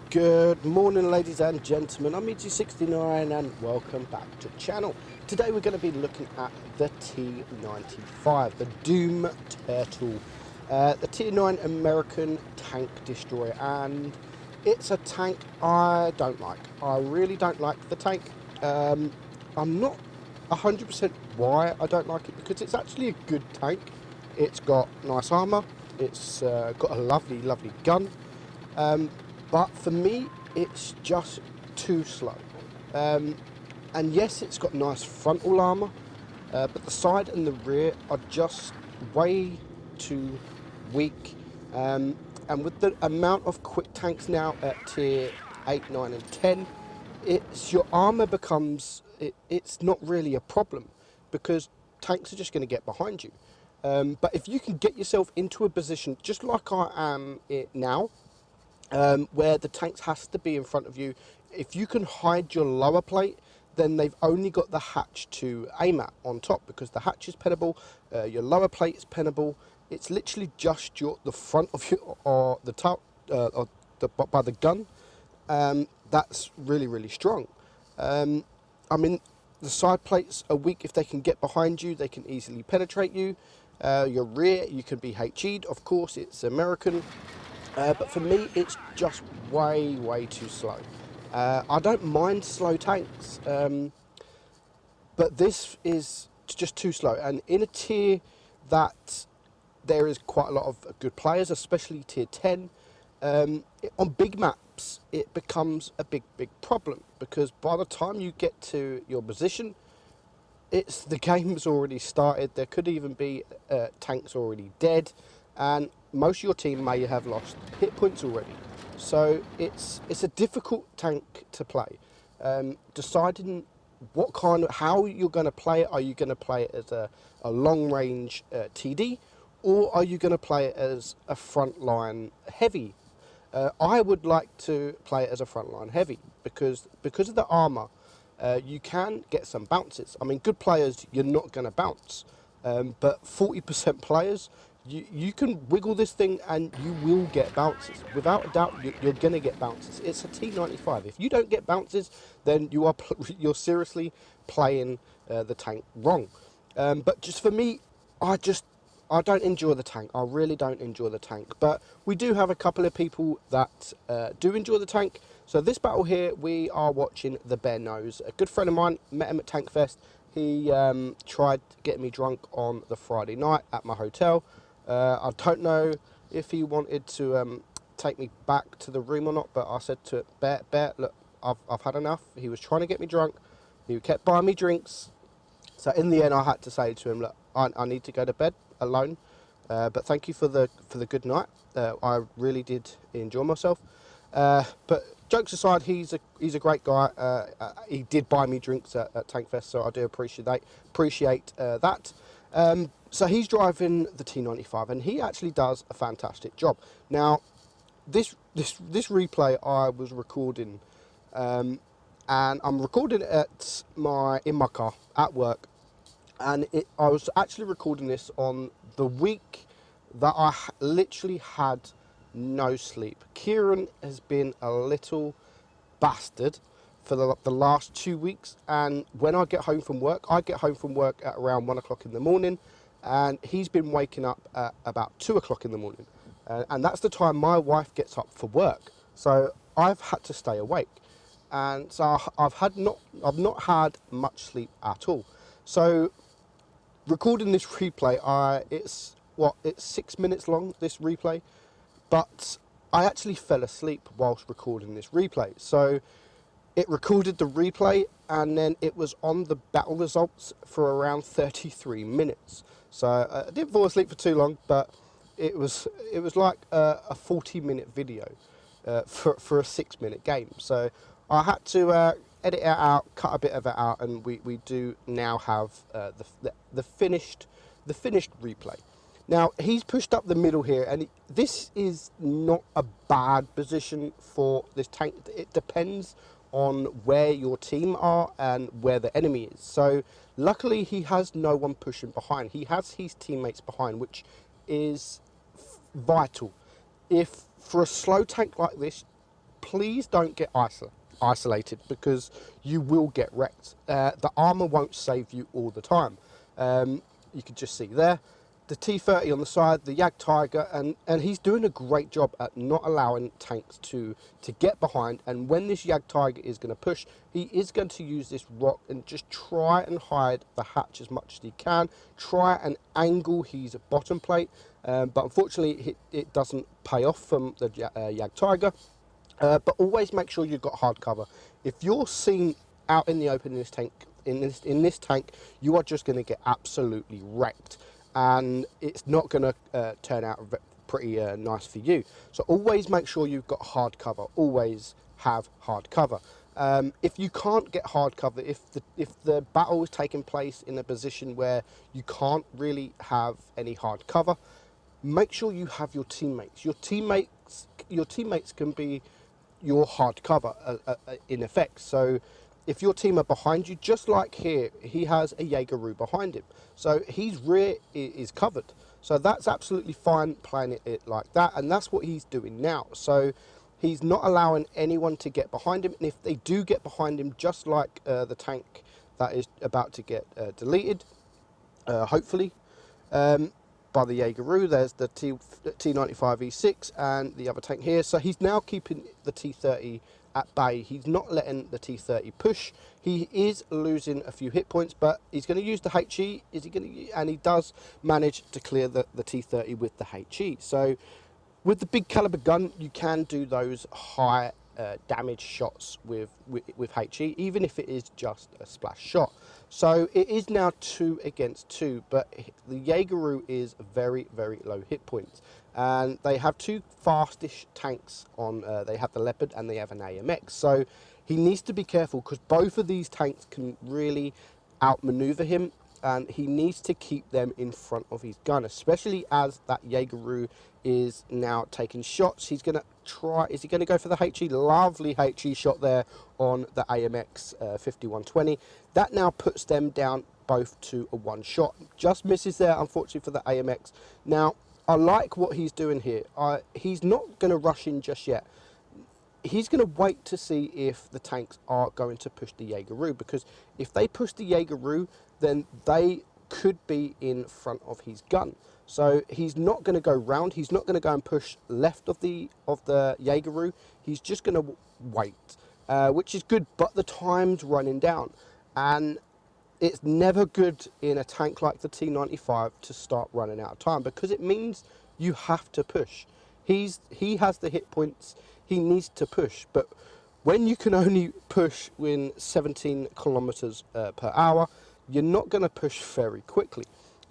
Good morning, ladies and gentlemen. I'm Meadsy69 and welcome back to the channel. Today we're going to be looking at the T95, the Doom Turtle, the Tier 9 American tank destroyer, and it's a tank I don't like. I really don't like the tank. I'm not 100% why I don't like it, because it's actually a good tank. It's got nice armour, it's got a lovely gun. But for me, it's just too slow. And yes, it's got nice frontal armour, but the side and the rear are just way too weak. And with the amount of quick tanks now at tier 8, 9 and 10, your armour becomes, it's not really a problem, because tanks are just going to get behind you. But if you can get yourself into a position, just like I am now, where the tanks has to be in front of you. If you can hide your lower plate, then they've only got the hatch to aim at on top, because the hatch is pennable, your lower plate is pennable. It's literally just the front of you, or the top, by the gun. That's really strong. I mean, the side plates are weak. If they can get behind you, they can easily penetrate you. Your rear, you can be HE'd. Of course, it's American. But for me, it's just way too slow. I don't mind slow tanks, but this is just too slow. And in a tier that there is quite a lot of good players, especially tier 10, on big maps, it becomes a big problem, because by the time you get to your position, the game's already started. There could even be tanks already dead, and most of your team may have lost hit points already. So it's a difficult tank to play. Deciding how you're going to play it. Are you going to play it as a long range TD, or are you going to play it as a frontline heavy? I would like to play it as a frontline heavy, because of the armour. You can get some bounces. I mean, good players, you're not going to bounce, but 40% players, you can wiggle this thing and you will get bounces. Without a doubt, you're going to get bounces. It's a T95. If you don't get bounces, then you're seriously playing the tank wrong. But just for me, I don't enjoy the tank. I really don't enjoy the tank. But we do have a couple of people that do enjoy the tank. So this battle here, we are watching the Bear Nose. A good friend of mine, met him at Tank Fest. He tried getting me drunk on the Friday night at my hotel. I don't know if he wanted to take me back to the room or not, but I said to Bear, look, I've had enough. He was trying to get me drunk. He kept buying me drinks. So in the end, I had to say to him, look, I need to go to bed alone. But thank you for the good night. I really did enjoy myself. But jokes aside, he's a great guy. He did buy me drinks at Tank Fest, so I do appreciate that. So he's driving the T95, and he actually does a fantastic job. Now, this replay I was recording, and I'm recording it in my car at work, and I was actually recording this on the week that I literally had no sleep. Kieran has been a little bastard for the last 2 weeks, and when I get home from work, at around 1 o'clock in the morning, and he's been waking up at about 2 o'clock in the morning, and that's the time my wife gets up for work. So I've had to stay awake, and so I've not had much sleep at all. So recording this replay, it's 6 minutes long, this replay, but I actually fell asleep whilst recording this replay. So it recorded the replay, and then it was on the battle results for around 33 minutes. So I didn't fall asleep for too long, but it was like a 40-minute video for a 6-minute game. So I had to edit it out, cut a bit of it out, and we do now have the finished replay. Now, he's pushed up the middle here, and this is not a bad position for this tank. It depends on where your team are and where the enemy is. So luckily he has no one pushing behind. He has his teammates behind, which is vital. If for a slow tank like this, please don't get isolated, because you will get wrecked. The armor won't save you all the time. You can just see there the T30 on the side, the Jagd Tiger, and he's doing a great job at not allowing tanks to get behind. And when this Jagd Tiger is going to push, he is going to use this rock and just try and hide the hatch as much as he can, try and angle his bottom plate, but unfortunately it doesn't pay off from the Jagd Tiger. But always make sure you've got hard cover. If you're seen out in the open in this tank, you are just going to get absolutely wrecked, and it's not going to turn out pretty nice for you. So always make sure you've got hard cover. Always have hard cover. If you can't get hard cover, if the battle is taking place in a position where you can't really have any hard cover, make sure you have your teammates. Your teammates can be your hard cover in effect. So if your team are behind you, just like here, he has a Jaegeru behind him, so his rear is covered. So that's absolutely fine playing it like that, and that's what he's doing now. So he's not allowing anyone to get behind him, and if they do get behind him, just like the tank that is about to get deleted, hopefully, by the Jaegeru, there's the T95 E6 and the other tank here. So he's now keeping the T30 at bay. He's not letting the T30 push. He is losing a few hit points, but he's going to use the HE. Is he going to? And he does manage to clear the T30 with the HE. So with the big caliber gun, you can do those high damage shots with HE, even if it is just a splash shot. So it is now 2 against 2, but the Jaegeru is very, very low hit points, and they have 2 fastish tanks on. They have the Leopard and they have an AMX. So he needs to be careful, because both of these tanks can really outmaneuver him, and he needs to keep them in front of his gun, especially as that Jaegeru is now taking shots. He's going to try, is he going to go for the HE? Lovely HE shot there on the AMX 5120. That now puts them down both to a 1 shot. Just misses there, unfortunately, for the AMX. Now, I like what he's doing here. He's not going to rush in just yet. He's going to wait to see if the tanks are going to push the Jaegeru, because if they push the Jaegeru, then they could be in front of his gun. So he's not going to go round. He's not going to go and push left of the Jaegeru. He's just going to wait, which is good. But the time's running down, and it's never good in a tank like the T95 to start running out of time, because it means you have to push. He has the hit points. He needs to push, but when you can only push in 17 kilometers per hour, you're not going to push very quickly.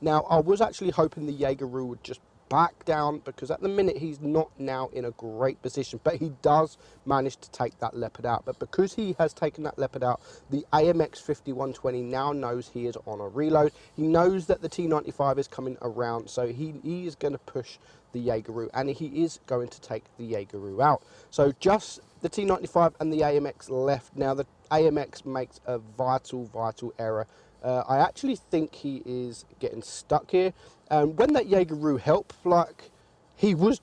Now, I was actually hoping the Jaegeru would just back down, because at the minute he's not now in a great position, but he does manage to take that Leopard out. But because he has taken that Leopard out, the AMX 5120 now knows he is on a reload. He knows that the T95 is coming around, so he is going to push the Jaegeru, and he is going to take the Jaegeru out. So just the T95 and the AMX left. Now the AMX makes a vital error. I actually think he is getting stuck here. And when that Jaegeru helped, like, he was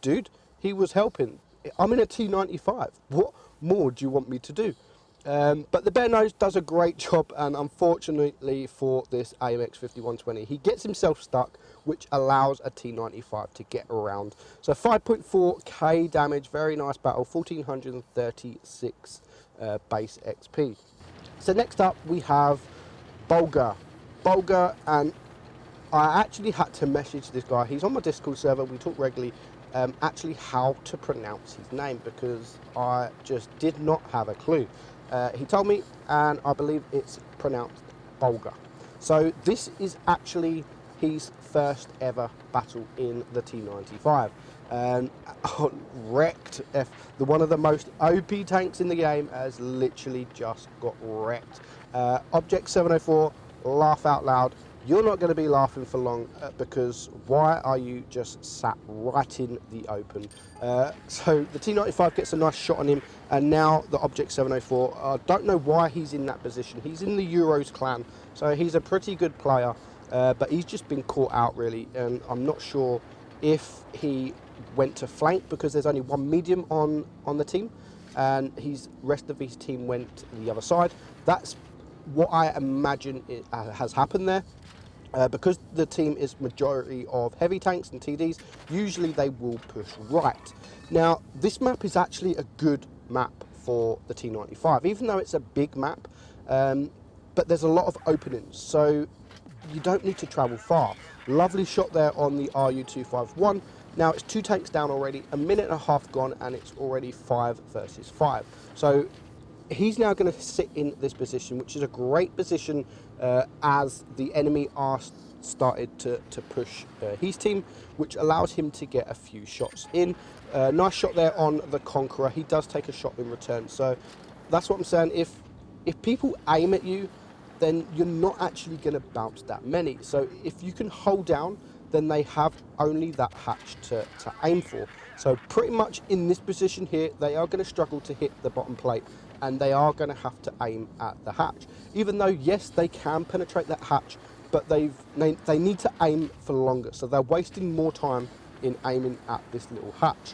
helping. I'm in a T95. What more do you want me to do? But the Bear Nose does a great job, and unfortunately for this AMX 5120, he gets himself stuck, which allows a T95 to get around. So 5.4k damage, very nice battle, 1436 base XP. So next up we have Bolger, and I actually had to message this guy. He's on my Discord server, we talk regularly, actually how to pronounce his name, because I just did not have a clue. He told me, and I believe it's pronounced Bolger. So this is actually his first ever battle in the T95. Wrecked. One of the most OP tanks in the game has literally just got wrecked. Object 704, laugh out loud. You're not going to be laughing for long, because why are you just sat right in the open? So the T95 gets a nice shot on him, and now the Object 704, I don't know why he's in that position. He's in the Euros clan, so he's a pretty good player, but he's just been caught out really, and I'm not sure if he went to flank, because there's only one medium on the team. and rest of his team went to the other side. That's what I imagine has happened there. Because the team is majority of heavy tanks and TDs, usually they will push right. Now, this map is actually a good map for the T95, even though it's a big map, but there's a lot of openings, so you don't need to travel far. Lovely shot there on the RU251. Now, it's 2 tanks down already, a minute and a half gone, and it's already 5 versus 5. So he's now going to sit in this position, which is a great position as the enemy are started to push his team, which allows him to get a few shots in. Nice shot there on the Conqueror. He does take a shot in return. So that's what I'm saying. If people aim at you, then you're not actually going to bounce that many. So if you can hold down, then they have only that hatch to aim for. So pretty much in this position here, they are going to struggle to hit the bottom plate, and they are going to have to aim at the hatch. Even though, yes, they can penetrate that hatch, but they need to aim for longer. So they're wasting more time in aiming at this little hatch.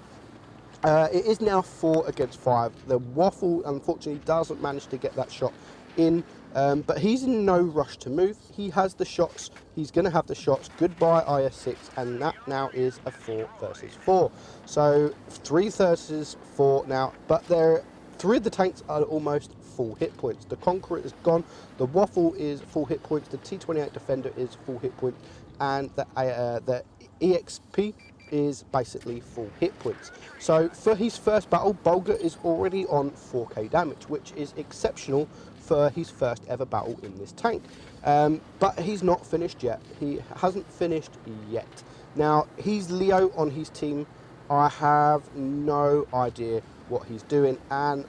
It is now 4 against 5. The Waffle, unfortunately, doesn't manage to get that shot in, but he's in no rush to move. He has the shots. He's going to have the shots. Goodbye, IS6, and that now is a 4 versus 4. So 3 versus 4 now, but 3 of the tanks are almost full hit points. The Conqueror is gone, the Waffle is full hit points, the T28 Defender is full hit points, and the EXP is basically full hit points. So for his first battle, Bulger is already on 4k damage, which is exceptional for his first ever battle in this tank. But he's not finished yet. He hasn't finished yet. Now, he's Leo on his team. I have no idea what he's doing, and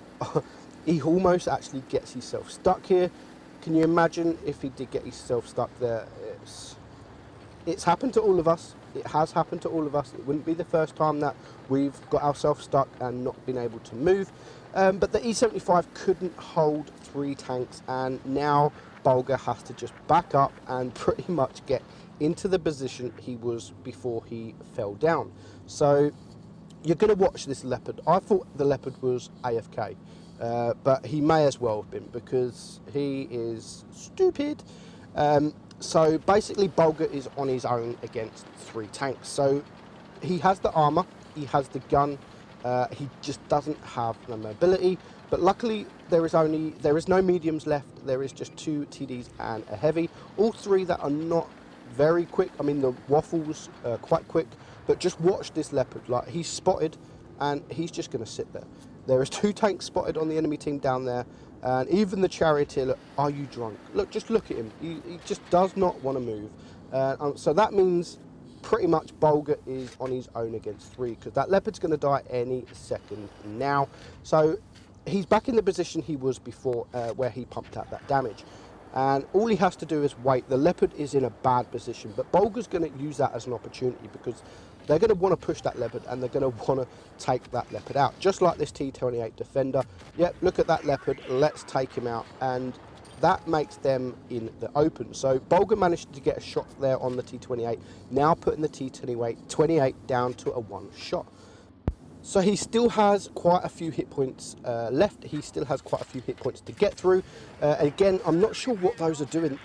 he almost actually gets himself stuck here. Can you imagine if he did get himself stuck there? It's happened to all of us. It has happened to all of us. It wouldn't be the first time that we've got ourselves stuck and not been able to move. But the E75 couldn't hold 3 tanks, and now Bulger has to just back up and pretty much get into the position he was before he fell down. So you're going to watch this Leopard. I thought the Leopard was AFK, but he may as well have been, because he is stupid. So basically Bulger is on his own against 3 tanks. So he has the armor, he has the gun, he just doesn't have the mobility. But luckily there is no mediums left. There is just 2 TDs and a heavy. All 3 that are not very quick. I mean, the Waffle's quite quick, but just watch this Leopard. Like, he's spotted and he's just going to sit there. There is 2 tanks spotted on the enemy team down there, and even the Charioteer. Look, are you drunk? Look, just look at him. He just does not want to move. So that means pretty much Bulger is on his own against 3, because that Leopard's going to die any second now. So he's back in the position he was before, where he pumped out that damage. And all he has to do is wait. The Leopard is in a bad position, but Bulger's going to use that as an opportunity, because they're going to want to push that Leopard, and they're going to want to take that Leopard out, just like this T28 Defender. Yep, look at that Leopard. Let's take him out, and that makes them in the open. So Bulger managed to get a shot there on the T28, now putting the T28 down to a 1 shot. So he still has quite a few hit points left. He still has quite a few hit points to get through. Again, I'm not sure what those are doing.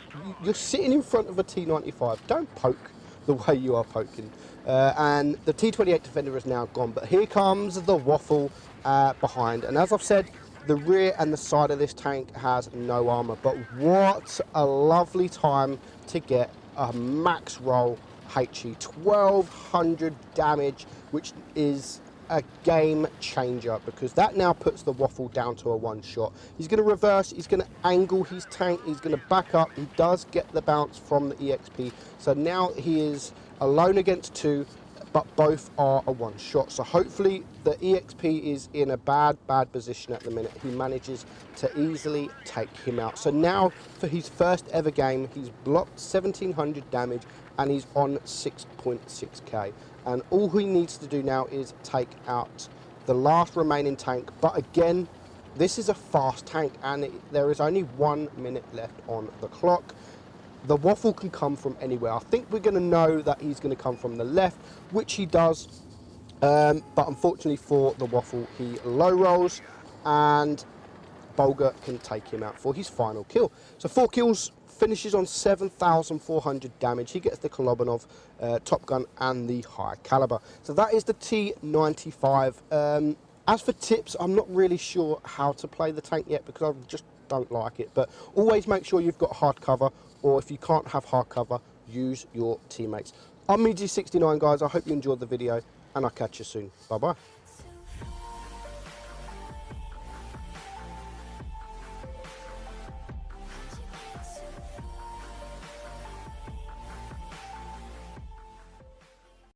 You're sitting in front of a T95. Don't poke the way you are poking. And the T28 Defender is now gone. But here comes the Waffle behind. And as I've said, the rear and the side of this tank has no armor. But what a lovely time to get a max roll HE. 1200 damage, which is a game changer, because that now puts the Waffle down to a 1 shot. He's going to reverse, he's going to angle his tank, he's going to back up. He does get the bounce from the EXP, so now he is alone against 2, but both are a 1 shot. So hopefully the EXP is in a bad position at the minute. He manages to easily take him out. So now for his first ever game, he's blocked 1700 damage and he's on 6.6k. And all he needs to do now is take out the last remaining tank. But again, this is a fast tank, and there is only 1 minute left on the clock. The Waffle can come from anywhere. I think we're going to know that he's going to come from the left, which he does. But unfortunately for the Waffle, he low rolls. and Bulger can take him out for his final kill. So 4 kills, finishes on 7,400 damage. He gets the Kolobanov, Top Gun and the high caliber. So that is the T95. As for tips, I'm not really sure how to play the tank yet because I just don't like it. But always make sure you've got hard cover, or if you can't have hard cover, use your teammates. I'm Meadsy69, guys. I hope you enjoyed the video and I'll catch you soon. Bye bye.